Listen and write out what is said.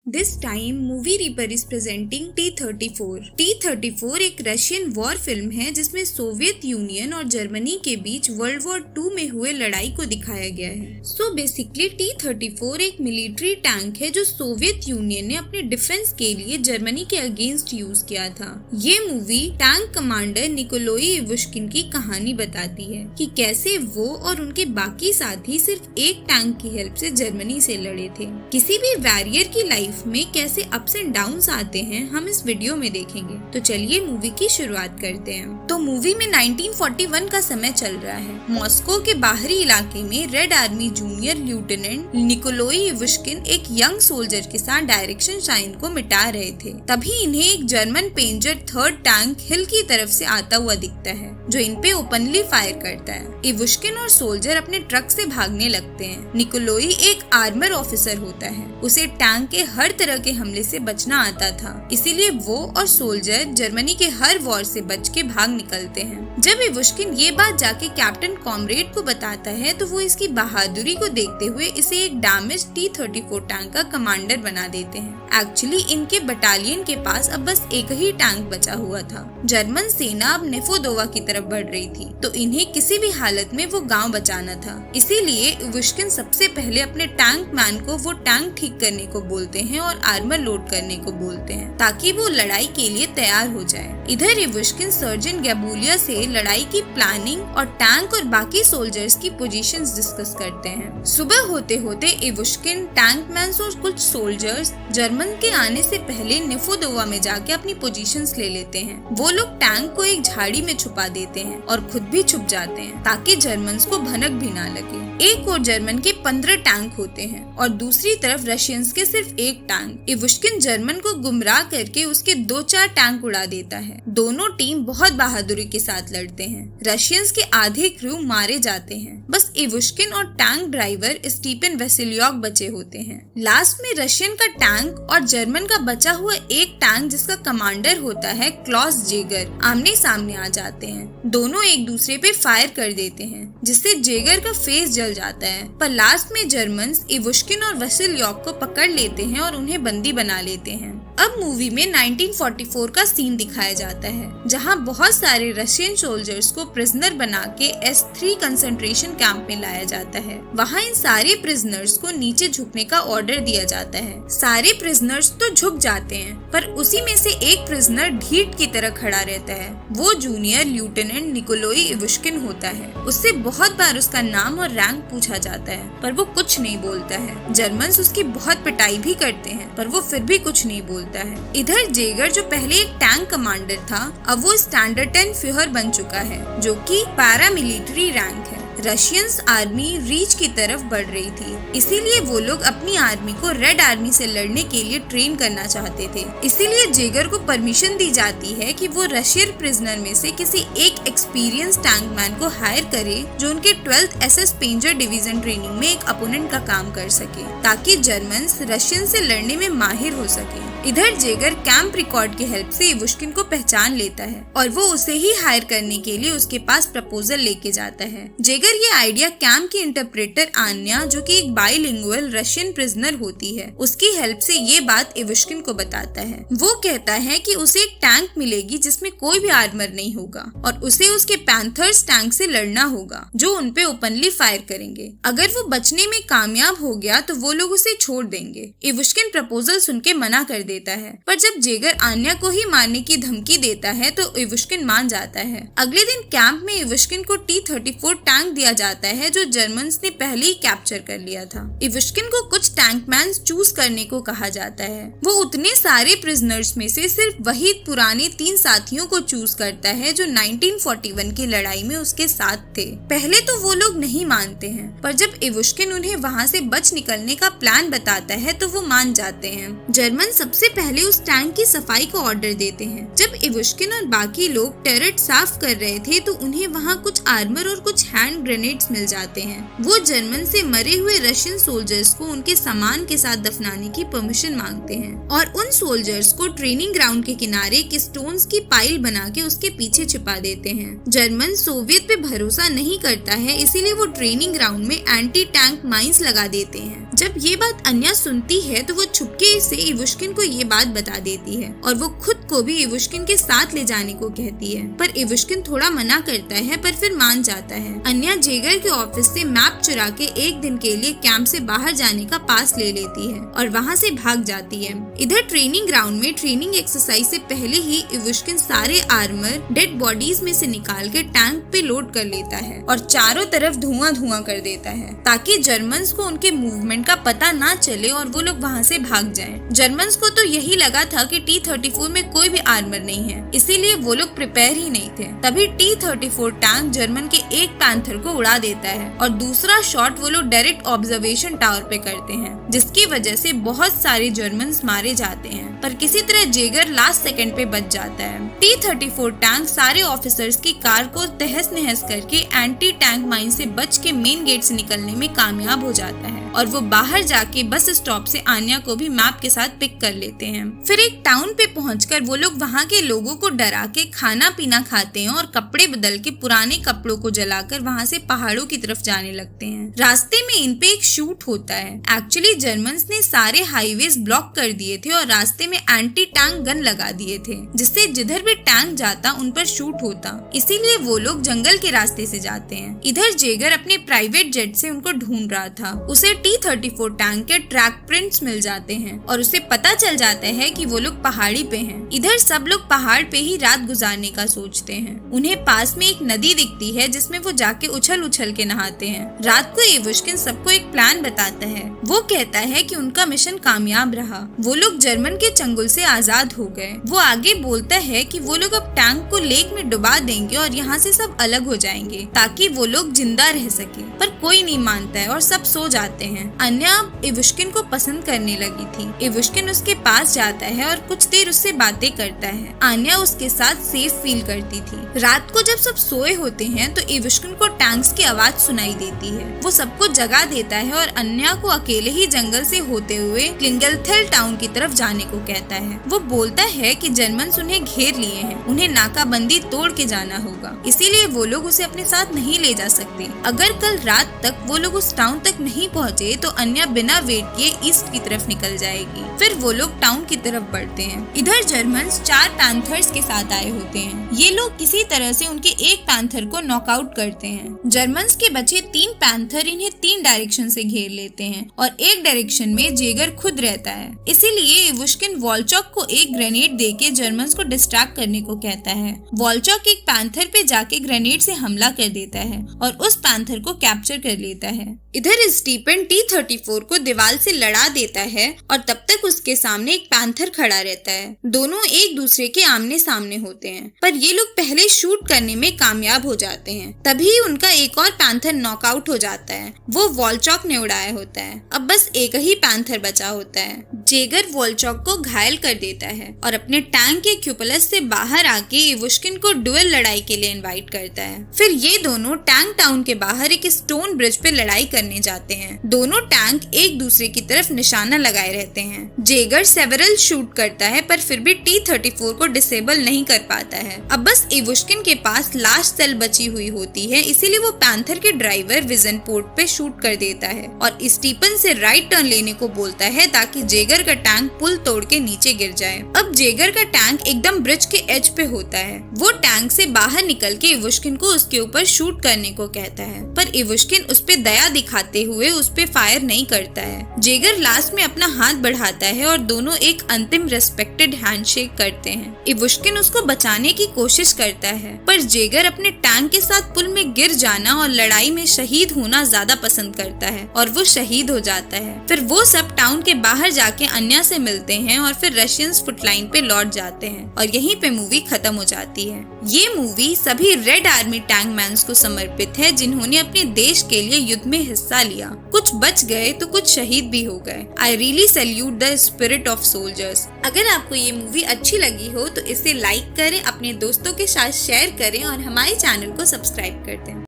This time Movie Reaper is presenting T-34। T-34 एक Russian war film है जिसमें Soviet union और Germany के बीच वर्ल्ड वॉर 2 में हुए लड़ाई को दिखाया गया है। सो बेसिकली T-34 एक मिलिट्री टैंक है जो सोवियत यूनियन ने अपने डिफेंस के लिए जर्मनी के अगेंस्ट यूज किया था। ये मूवी टैंक कमांडर निकोलाई इवुश्किन की कहानी बताती है कि कैसे वो और उनके बाकी साथी सिर्फ एक टैंक की हेल्प से जर्मनी से लड़े थे। किसी भी वॉरियर की लाइफ में कैसे अप्स एंड डाउन्स आते हैं हम इस वीडियो में देखेंगे। तो चलिए मूवी की शुरुआत करते हैं। तो मूवी में 1941 का समय चल रहा है। मॉस्को के बाहरी इलाके में red army junior lieutenant Nikolai Ivushkin एक यंग सोल्जर के साथ डायरेक्शन साइन को मिटा रहे थे। तभी इन्हें एक जर्मन पेंजर 3rd टैंक हिल की तरफ से आता हुआ दिखता है जो इन पे ओपनली फायर करता है। इवुश्किन और सोल्जर अपने ट्रक से भागने लगते हैं। निकोलाई एक आर्मर ऑफिसर होता है, उसे टैंक के हर तरह के हमले से बचना आता था, इसीलिए वो और सोल्जर जर्मनी के हर वॉर से बच के भाग निकलते हैं। जब इवुश्किन ये बात जाके कैप्टन कॉमरेड को बताता है तो वो इसकी बहादुरी को देखते हुए इसे एक डैमेज T-34 टैंक का कमांडर बना देते हैं। एक्चुअली इनके बटालियन के पास अब बस एक ही टैंक बचा हुआ था। जर्मन सेना अब नेफोदोवा की तरफ बढ़ रही थी तो इन्हें किसी भी हालत में वो गांव बचाना था। इसीलिए इवुश्किन सबसे पहले अपने टैंक मैन को वो टैंक ठीक करने को बोलते हैं और आर्मर लोड करने को बोलते हैं ताकि वो लड़ाई के लिए तैयार हो जाए। इधर इवुश्किन सर्जन गैबुलिया से लड़ाई की प्लानिंग और टैंक और बाकी सोल्जर्स की पोजीशंस डिस्कस करते हैं। सुबह होते होते इवुश्किन, टैंक मैन और कुछ सोल्जर्स जर्मन के आने से पहले नेफोदोवा में जाके अपनी पोजीशंस ले लेते हैं। वो लोग टैंक को एक झाड़ी में छुपा देते हैं और खुद भी छुप जाते हैं ताकि जर्मन्स को भनक भी ना लगे। एक और जर्मन के 15 टैंक होते हैं और दूसरी तरफ रशियंस के सिर्फ एक टैंक। इवुश्किन जर्मन को गुमराह करके उसके 2-4 टैंक उड़ा देता है। दोनों टीम बहुत बहादुरी के साथ लड़ते हैं। रशियंस के आधे क्रू मारे जाते हैं। बस इवुश्किन और टैंक ड्राइवर स्टीफन वेसिलियोक बचे होते हैं। लास्ट में रशियन का टैंक और जर्मन का बचा हुआ एक टैंक जिसका कमांडर होता है क्लॉस जेगर आमने सामने आ जाते हैं। दोनों एक दूसरे पे फायर कर देते हैं जिससे जेगर का फेस जल जाता है। पर लास्ट में जर्मन्स इवुश्किन और वेसिलियोक को पकड़ लेते हैं और उन्हें बंदी बना लेते हैं। अब मूवी में 1944 का सीन दिखाया जाता है जहां बहुत सारे रशियन सोल्जर्स को प्रिजनर बना के S3 कंसंट्रेशन कैंप में लाया जाता है। वहां इन सारे प्रिजनर्स को नीचे झुकने का ऑर्डर दिया जाता है। सारे प्रिजनर्स तो झुक जाते हैं पर उसी में से एक प्रिजनर ढीठ की तरह खड़ा रहता है। वो जूनियर लेफ्टिनेंट निकोलाई इवुश्किन होता है। उससे बहुत बार उसका नाम और रैंक पूछा जाता है पर वो कुछ नहीं बोलता है। जर्मन्स उसकी बहुत पिटाई भी करते हैं पर वो फिर भी कुछ नहीं बोलता है। इधर जेगर जो पहले एक टैंक कमांडर था अब वो स्टैंडर्ड 10 फ्यूहर बन चुका है जो कि पैरामिलिट्री रैंक है। रशियंस आर्मी रीच की तरफ बढ़ रही थी, इसीलिए वो लोग अपनी आर्मी को रेड आर्मी से लड़ने के लिए ट्रेन करना चाहते थे। इसीलिए जेगर को परमिशन दी जाती है कि वो रशियन प्रिजनर में से किसी एक एक्सपीरियंस टैंक मैन को हायर करे जो उनके 12th SS पेंजर डिवीजन ट्रेनिंग में एक अपोनेंट का काम कर सके ताकि जर्मन्स रशियन से लड़ने में माहिर हो सके। इधर जेगर कैंप रिकॉर्ड की हेल्प से इवुश्किन को पहचान लेता है और वो उसे ही हायर करने के लिए उसके पास प्रपोजल लेके जाता है। जेगर ये आइडिया कैंप की इंटरप्रेटर आन्या जो कि एक बाइलिंगुअल रशियन प्रिजनर होती है उसकी हेल्प से ये बात इवुश्किन को बताता है। वो कहता है कि उसे एक टैंक मिलेगी जिसमें कोई भी आर्मर नहीं होगा और उसे उसके पैंथर्स टैंक से लड़ना होगा जो उनपे ओपनली फायर करेंगे। अगर वो बचने में कामयाब हो गया तो वो लोग उसे छोड़ देंगे। इवुश्किन प्रपोजल सुन के मना कर देता है पर जब जेगर आन्या को ही मारने की धमकी देता है तो इवुश्किन मान जाता है। अगले दिन कैंप में इवुश्किन को T-34 टैंक दिया जाता है जो जर्मन्स ने पहले ही कैप्चर कर लिया था। इवुश्किन को कुछ टैंक मैन चूज करने को कहा जाता है। वो उतने सारे प्रिजनर्स में से सिर्फ वही पुराने 3 साथियों को चूज करता है जो 1941 की लड़ाई में उसके साथ थे। पहले तो वो लोग नहीं मानते हैं पर जब इवुश्किन उन्हें वहाँ से बच निकलने का प्लान बताता है तो वो मान जाते हैं। जर्मन सबसे पहले उस टैंक की सफाई को ऑर्डर देते हैं। जब इवुश्किन और बाकी लोग टर्रेट साफ कर रहे थे तो उन्हें वहाँ कुछ आर्मर और कुछ हैंड ग्रेनेड्स मिल जाते हैं। वो जर्मन से मरे हुए रशियन सोल्जर्स को उनके सामान के साथ दफनाने की परमिशन मांगते हैं और उन सोल्जर्स को ट्रेनिंग ग्राउंड के किनारे एक स्टोन्स की पाइल बना के उसके पीछे छिपा देते हैं। जर्मन सोवियत पे भरोसा नहीं करता है, इसीलिए वो ट्रेनिंग ग्राउंड में एंटी टैंक माइंस लगा देते हैं। जब ये बात अन्या सुनती है तो वो छुपके से इवुश्किन को ये बात बता देती है और वो खुद को भी इवुश्किन के साथ ले जाने को कहती है, पर इवुश्किन थोड़ा मना करता है, पर फिर मान जाता है। अन्या जेगर के ऑफिस से मैप चुरा के एक दिन के लिए कैंप से बाहर जाने का पास ले लेती है और वहाँ से भाग जाती है। इधर ट्रेनिंग ग्राउंड में ट्रेनिंग एक्सरसाइज से पहले ही इवुश्किन सारे आर्मर डेड बॉडीज में से निकाल के टैंक पे लोड कर लेता है और चारों तरफ धुआं धुआं कर देता है ताकि जर्मन्स को उनके मूवमेंट का पता ना चले और वो लोग वहाँ से भाग जाएं। जर्मन्स को तो यही लगा था कि T-34 में कोई भी आर्मर नहीं है, इसीलिए वो लोग प्रिपेयर ही नहीं थे। तभी T-34 टैंक जर्मन के एक पैंथर को उड़ा देता है और दूसरा शॉट वो लोग डायरेक्ट ऑब्जर्वेशन टावर पे करते हैं, जिसकी वजह से बहुत सारे जर्मन्स मारे जाते हैं, पर किसी तरह जेगर लास्ट सेकंड पे बच जाता है। T-34 टैंक सारे ऑफिसर्स की कार को तहस नहस करके एंटी टैंक माइन से बच के मेन गेट से निकलने में कामयाब हो जाता है और वो बाहर जाके बस स्टॉप से आन्या को भी मैप के साथ पिक कर लेते हैं। फिर एक टाउन पे पहुंचकर वो लोग वहाँ के लोगों को डरा के खाना पीना खाते हैं और कपड़े बदल के पुराने कपड़ों को जलाकर वहाँ से पहाड़ों की तरफ जाने लगते हैं। रास्ते में इन पे एक शूट होता है। एक्चुअली जर्मन्स ने सारे हाईवेज ब्लॉक कर दिए थे और रास्ते में एंटी टैंक गन लगा दिए थे, जिससे जिधर भी टैंक जाता उन पर शूट होता, इसीलिए वो लोग जंगल के रास्ते से जाते हैं। इधर जेगर अपने प्राइवेट जेट से उनको ढूंढ रहा था। उसे T-34 टैंक के ट्रैक प्रिंट्स मिल जाते हैं और उसे पता चल जाता है कि वो लोग पहाड़ी पे हैं। इधर सब लोग पहाड़ पे ही रात गुजारने का सोचते हैं। उन्हें पास में एक नदी दिखती है जिसमें वो जाके उछल उछल के नहाते हैं। रात को इवुश्किन सबको एक प्लान बताता है। वो कहता है कि उनका मिशन कामयाब रहा, वो लोग जर्मन के चंगुल से आजाद हो गए। वो आगे बोलता है कि वो लोग अब टैंक को लेक में डुबा देंगे और यहाँ से सब अलग हो जाएंगे ताकि वो लोग जिंदा रह सके, पर कोई नहीं मानता है और सब सो जाते हैं। अन्या अब इवुश्किन को पसंद करने लगी थी। इवुश्किन उसके पास जाता है और कुछ देर उससे बातें करता है। अन्या उसके साथ सेफ फील करती थी। रात को जब सब सोए होते हैं तो इवुश्किन को टैंक्स की आवाज सुनाई देती है। वो सबको जगा देता है और अन्या को अकेले ही जंगल से होते हुए क्लिंगलथेल टाउन की तरफ जाने को कहता है। वो बोलता है कि जर्मन्स उन्हें घेर लिए हैं, उन्हें नाकाबंदी तोड़ के जाना होगा, इसीलिए वो लोग उसे अपने साथ नहीं ले जा सकते। अगर कल रात तक वो लोग उस टाउन तक नहीं पहुँचे तो अन्या बिना वेट किए ईस्ट की तरफ निकल जाएगी। फिर वो लोग टाउन की तरफ बढ़ते हैं। इधर जर्मन्स 4 पैंथर्स के साथ आए होते हैं। ये लोग किसी तरह से उनके एक पैंथर को नॉकआउट करते हैं। जर्मन्स के बचे 3 पैंथर इन्हें 3 डायरेक्शन से घेर लेते हैं और एक डायरेक्शन में जेगर खुद रहता है। इसीलिए इवुश्किन वॉलचॉक को एक ग्रेनेड देके जर्मन्स को डिस्ट्रैक्ट करने को कहता है। वॉलचॉक एक पैंथर पे जाके ग्रेनेड से हमला कर देता है और उस पैंथर को कैप्चर कर लेता है। इधर स्टीफन T-34 को दीवार से लड़ा देता है और तब तक उसके सामने एक पैंथर खड़ा रहता है। दोनों एक दूसरे के आमने सामने होते हैं, पर ये लोग पहले शूट करने में कामयाब हो जाते हैं। तभी उनका एक और पैंथर नॉकआउट हो जाता है। वो वॉलचॉक ने उड़ाया होता है। अब बस एक ही पैंथर बचा होता है। जेगर वॉलचॉक को घायल कर देता है और अपने टैंक के क्यूपलस से बाहर आके इवुश्किन को डुएल लड़ाई के लिए इनवाइट करता है। फिर ये दोनों टैंक टाउन के बाहर एक स्टोन ब्रिज पे लड़ाई करने जाते हैं। दोनों टैंक एक दूसरे की तरफ निशाना लगाए रहते हैं। जेगर सेवरल शूट करता है, पर फिर भी T-34 को डिसेबल नहीं कर पाता है। अब बस इवुश्किन के पास लास्ट सेल बची हुई होती है, इसीलिए वो पैंथर के ड्राइवर विजन पोर्ट पे शूट कर देता है और स्टीफन से राइट टर्न लेने को बोलता है ताकि जेगर का टैंक पुल तोड़ के नीचे गिर जाए। अब जेगर का टैंक एकदम ब्रिज के एज पे होता है। वो टैंक से बाहर निकल के इवुश्किन को उसके ऊपर शूट करने को कहता है, पर इवुश्किन उस पे दया दिखाते हुए उस पे फायर नहीं करता है। जेगर लास्ट में अपना हाथ बढ़ाता है और दोनों एक अंतिम रेस्पेक्टेड हैंडशेक करते हैं। इवुश्किन उसको बचाने की कोशिश करता है, पर जेगर अपने टैंक के साथ पुल में गिर जाना और लड़ाई में शहीद होना ज्यादा पसंद करता है और वो शहीद हो जाता है। फिर वो सब टाउन के बाहर जाके अन्या से मिलते हैं और फिर रशियंस फुटलाइन पे लौट जाते हैं और यहीं पे मूवी खत्म हो जाती है। ये मूवी सभी रेड आर्मी टैंक मैन्स को समर्पित है जिन्होंने अपने देश के लिए युद्ध में हिस्सा लिया। कुछ बच गए तो कुछ शहीद भी हो गए। I really salute the spirit of soldiers. अगर आपको ये मूवी अच्छी लगी हो तो इसे लाइक करें, अपने दोस्तों के साथ शेयर करें और हमारे चैनल को सब्सक्राइब कर दें।